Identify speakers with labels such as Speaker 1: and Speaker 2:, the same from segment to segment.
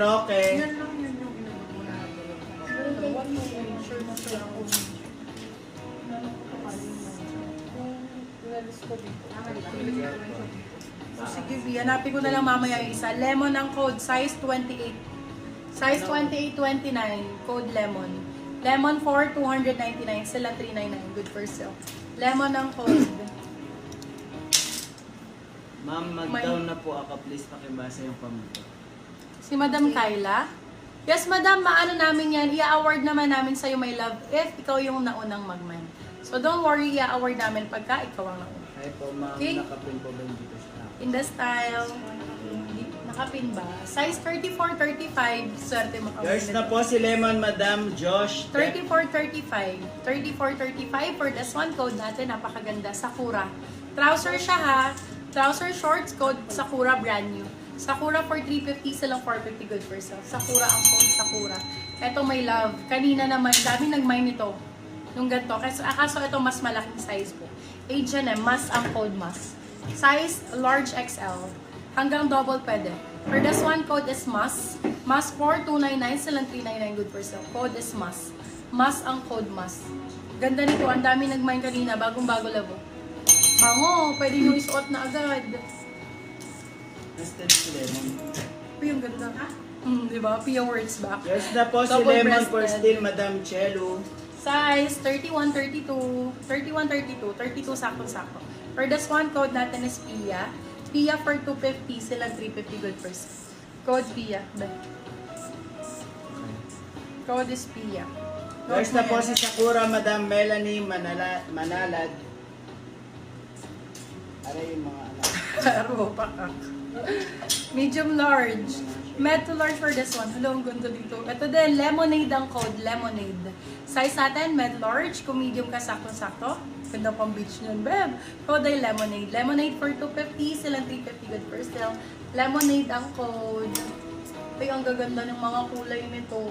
Speaker 1: Roque.
Speaker 2: Yan lang yun yung inabot mo na. One mo yung sure na sure ako. So, sige, V. Hanapin ko na lang mamaya yung isa. Lemon ang code, size 28. Size 28-29, code lemon. Lemon 4, 299. Sila 399. Good for sale. Lemon ang code.
Speaker 1: Ma'am, mag-down na po ako. Please pakibasa yung pamuto.
Speaker 2: Si Madam Kyla. Yes, Madam, maano namin yan. I-award naman namin sa'yo, my love, if ikaw yung naunang magman. So, don't worry, i-award namin pagka ikaw ang nauna.
Speaker 1: Ay po, ma'am.
Speaker 2: Okay.
Speaker 1: Nakapin po ba yung dito sa akin?
Speaker 2: In the style, nakapin ba? Size 34-35, swerte makawin.
Speaker 1: Yours na po si Lemon, Madam Josh.
Speaker 2: 34-35. 34-35 for this one, code natin, napakaganda. Sakura. Trouser siya ha. Trouser shorts, code Sakura, brand new. Sakura for 350, silang 450, good for sale. Sakura ang code, Sakura. Eto, my love. Kanina naman, dami nag-mine ito. Nung ganito. Kaso ito mas malaking size po. H&M, mas ang code mas. Size large XL. Hanggang double pwede. For this one, code is mas. Mas 4299, silang 399, good for sale. Code is mas. Mas ang code mas. Ganda nito, ang dami nag-mine kanina, bagong-bago labo. Bango, pwede nyo isuot na agad.
Speaker 1: Nastin si Lemon.
Speaker 2: Uy, ang ganda. Diba? Pia words back.
Speaker 1: Yours na po si
Speaker 2: Double
Speaker 1: Lemon for
Speaker 2: breasted.
Speaker 1: still, Madam Chelo.
Speaker 2: Size 31-32. 31-32. 32 sakto-sakto. For this one, code natin is Pia. Pia for 250, silang 350, good for sale. Code Pia. Code is Pia.
Speaker 1: Yours na po si Sakura, Madam Melanie Manalad. Ano yung mga anak?
Speaker 2: Claro, pakak. Medium large. Med to large for this one. Hello, ang ganda dito. Ito din, lemonade ang code. Lemonade. Size natin, med large. Kung medium ka, sakto-sakto. Ganda pang beach nyon, beb. Code ay lemonade. Lemonade for 250. Silang 350, good for sale. Lemonade ang code. Ay, ang gaganda ng mga kulay nito.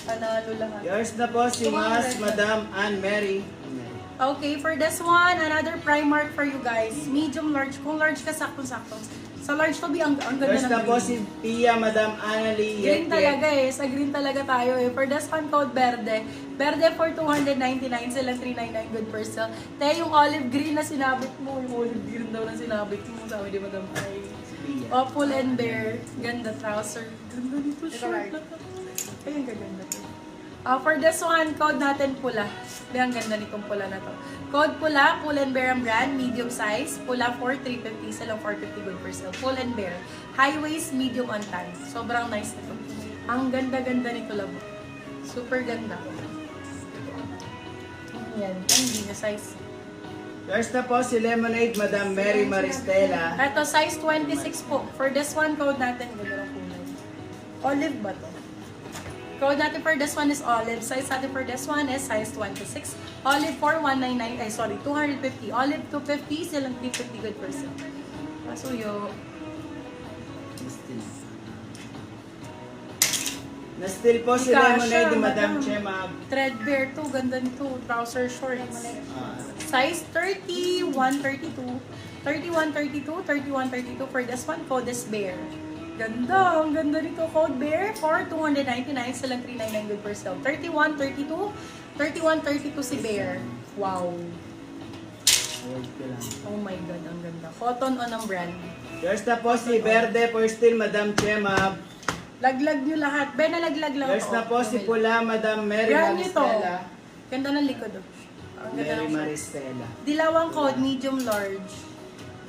Speaker 2: Panalo lahat.
Speaker 1: Yours na po si Mas, Madam Anne Mary.
Speaker 2: Okay, for this one, another Primark for you guys. Medium large. Kung large ka, sakto-sakto. Sa large to be, ang ganda
Speaker 1: Yours
Speaker 2: ng
Speaker 1: na po
Speaker 2: green.
Speaker 1: si Pia, Madam Annalie.
Speaker 2: Green talaga eh. Sa green talaga tayo eh. For this one, code Verde. Verde for 299. Silang 399. Good for sale. Te, yung olive green na sinabit mo. Yung olive green daw na sinabit mo. Sabi di Madam Ay.
Speaker 1: Pia.
Speaker 2: Pull and bear. Ganda trouser. Ganda nito short na to. Ay, ang ganda to. For this one, code natin pula. Ay, ang ganda nitong pula na to. Code pula, Pull and Bear ang brand, medium size. Pula for 350, silang 450, good for sale. Pull and Bear. High waist, medium on tie. Sobrang nice nito. Ang ganda-ganda nito, labo. Super ganda. Yan, ang hindi na size.
Speaker 1: Yours na po si Lemonade, Madam Mary Maristela.
Speaker 2: Ito, size 26 po. For this one, code natin, ganda ng kulay. Olive ba to? Code natin for this one is olive. Size natin for this one is size 26. Olive for 199, ay sorry, 250. Olive 250, silang 350, good for sale. Pasuyo.
Speaker 1: Na-still po si
Speaker 2: Kasha,
Speaker 1: Lemonade, Madam
Speaker 2: Madam.
Speaker 1: Chemag.
Speaker 2: Threadbare to, ganda nito. Trouser shorts. Size 30, 132. 31, 32, 31, 32. For this one, code is bear. Ganda, ang ganda nito. Code bear for 299, silang 399, good for sale. 31, 32. 31, 32 si bear. Wow. Oh my God, ang ganda. Cotton on ang brand.
Speaker 1: Yours na po si Verde for still, Madam Chemag.
Speaker 2: Laglag nyo lahat. Ben, nalaglag lang.
Speaker 1: Yours na po si Pula, Madam Mary
Speaker 2: Brand nyo to.
Speaker 1: Maristela.
Speaker 2: Ganda ng likod. Oh. Ang ganda
Speaker 1: Mary
Speaker 2: ng shorts.
Speaker 1: Maristela.
Speaker 2: Dilawang code, medium large.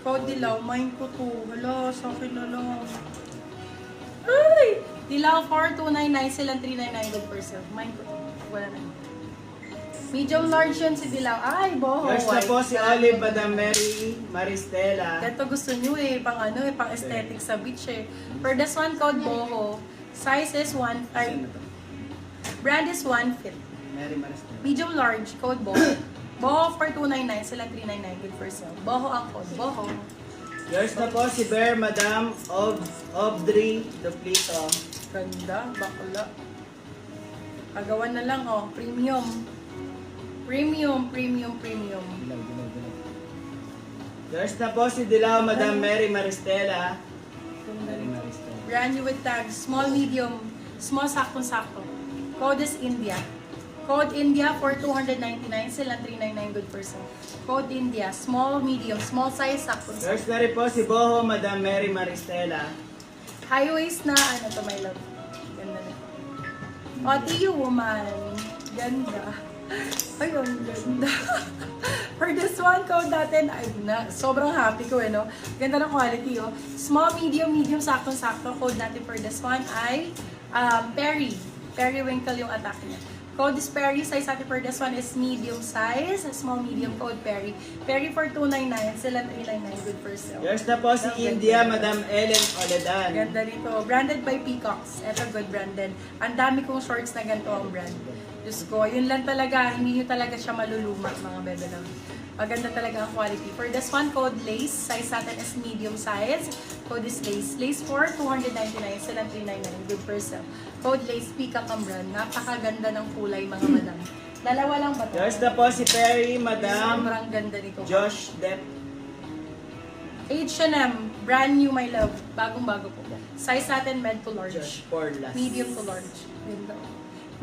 Speaker 2: Code dilaw, mine ko to. Hala, sa akin na lang. Ay! Dilaw 4299, silang 399, good for sale. Mine ko to. Wala na. Medium large yun si Dilaw. Ay, boho.
Speaker 1: Yours na po si Olive, Madam Mary Maristela.
Speaker 2: Ito gusto nyo eh, pang ano eh, pang aesthetic sa beach eh. For this one, code boho. Size is 1, ay, brand is 1 fit.
Speaker 1: Mary Maristela.
Speaker 2: Medium large, code boho. Boho for 299, sila 399, good for sale. Boho ang code, boho.
Speaker 1: Yours na po si Bear, Madam Audrey Duplito.
Speaker 2: Ganda, bakla. Agawan na lang oh, premium. Premium, premium, premium.
Speaker 1: Yours na po si Dilaw, Madam Mary Maristela.
Speaker 2: Ganda
Speaker 1: Mary
Speaker 2: rin.
Speaker 1: Maristela.
Speaker 2: Brand new with tags. Small, medium. Small, saktong-sakto. Code is India. Code India for 299. Sila 399 good for sale. Code India. Small, medium. Small size, saktong-sakto.
Speaker 1: First na rin po si Boho, Madam Mary Maristela.
Speaker 2: High waist na, ano to, my love. Ganda na. OTU woman. Ganda. Ayun, ganda. For this one, code natin, ay na, sobrang happy ko no? Ganda ng quality oh. Small, medium, medium, saktong-sakto. Code natin for this one ay Perry. Perry Winkle yung attack niya. Code is Perry. Size natin for this one is medium size. Small, medium, code Perry. Perry for 299. Sila 399. Good for sale.
Speaker 1: Yours na po si India, Madam Ellen Oledan.
Speaker 2: Ganda rito. Branded by Peacocks. Ito, good branded. Ang dami kong shorts na ganito ang brand. Diyos ko, yun lang talaga. Hindi nyo talaga siya maluluma, mga bebe lang. Maganda talaga ang quality. For this one, code Lace. Size natin is medium size. Code is Lace. Lace for 299. Sila 399. Good for sale. Code Lace. Peacock ang brand. Napakaganda ng kulay, mga madam. Dalawa lang ba ito?
Speaker 1: Yours na po si Perry, Madam
Speaker 2: Sobrang ganda nito.
Speaker 1: Josh Depp.
Speaker 2: H&M. Brand new, my love. Bagong-bago po. Size natin, med to large.
Speaker 1: Josh Porlas.
Speaker 2: Medium to large. Ganda.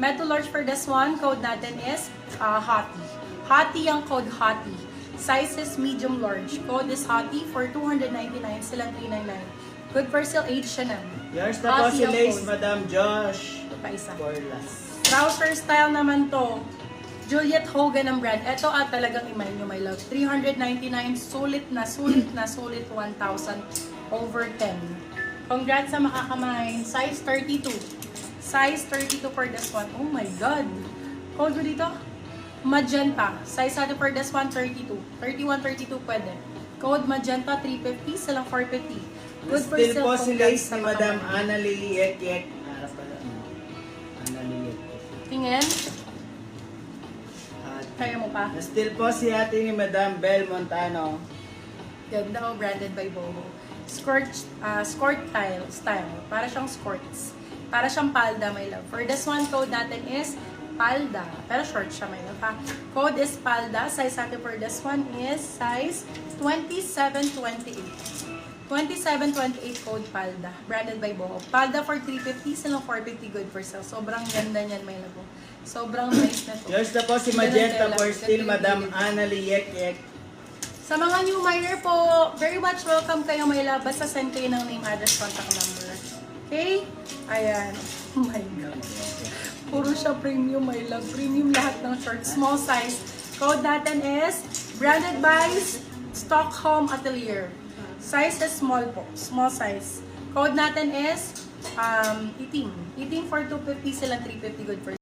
Speaker 2: Med to large for this one, code natin is Hottie. Hottie ang code Hottie. Size is medium large. Code is Hottie for 299. Sila 399. Good for sale H&M.
Speaker 1: Yours na po
Speaker 2: Hottie
Speaker 1: si
Speaker 2: ang
Speaker 1: Lace,
Speaker 2: code.
Speaker 1: Madam Josh
Speaker 2: Pa isa.
Speaker 1: Porlas.
Speaker 2: Trouser style naman to. Juliet Hogan ang brand. Ito talagang imay nyo, my love. 399. Sulit na, sulit na, sulit 1,000 over 10. Congrats sa makakamay. Size 32. Size 32 for this one. Oh my God. Code ko dito? Magenta. Size natin for this one, 32. 31, 32 pwede. Code Magenta, 350. Silang 450. Good for
Speaker 1: Still
Speaker 2: sale.
Speaker 1: po si
Speaker 2: Congrats
Speaker 1: Lace
Speaker 2: sa
Speaker 1: ni Madam
Speaker 2: makakamay.
Speaker 1: Ana Liliek. Harap pala. Ana Liliek.
Speaker 2: Tingin.
Speaker 1: At
Speaker 2: Kaya mo pa.
Speaker 1: still po si ate ni Madam Bel Montano.
Speaker 2: Ganda oh, branded by Boho. Skirt style. Para siyang skirts. Para siyang palda, my love. For this one, code natin is palda. Pero short siya, my love, ha? Code is palda. Size natin for this one is size 2728. 2728 code palda. Branded by Boho. Palda for 350. Silang 450 good for sale. Sobrang ganda niyan, my love. Sobrang nice na to.
Speaker 1: Yours na po si
Speaker 2: Ganun
Speaker 1: Magenta
Speaker 2: tela.
Speaker 1: for still
Speaker 2: Ganun
Speaker 1: Madam
Speaker 2: yung
Speaker 1: Ana Liliek.
Speaker 2: Sa mga new miner po, very much welcome kayo, my love. Basta send kayo ng name, address, contact number. Okay? Ayan. Oh my God. Puro siya premium, my love. Premium lahat ng shorts. Small size. Code natin is branded by Stockholm Atelier. Size is small po. Small size. Code natin is itim. Itim for 250 sila 350 good for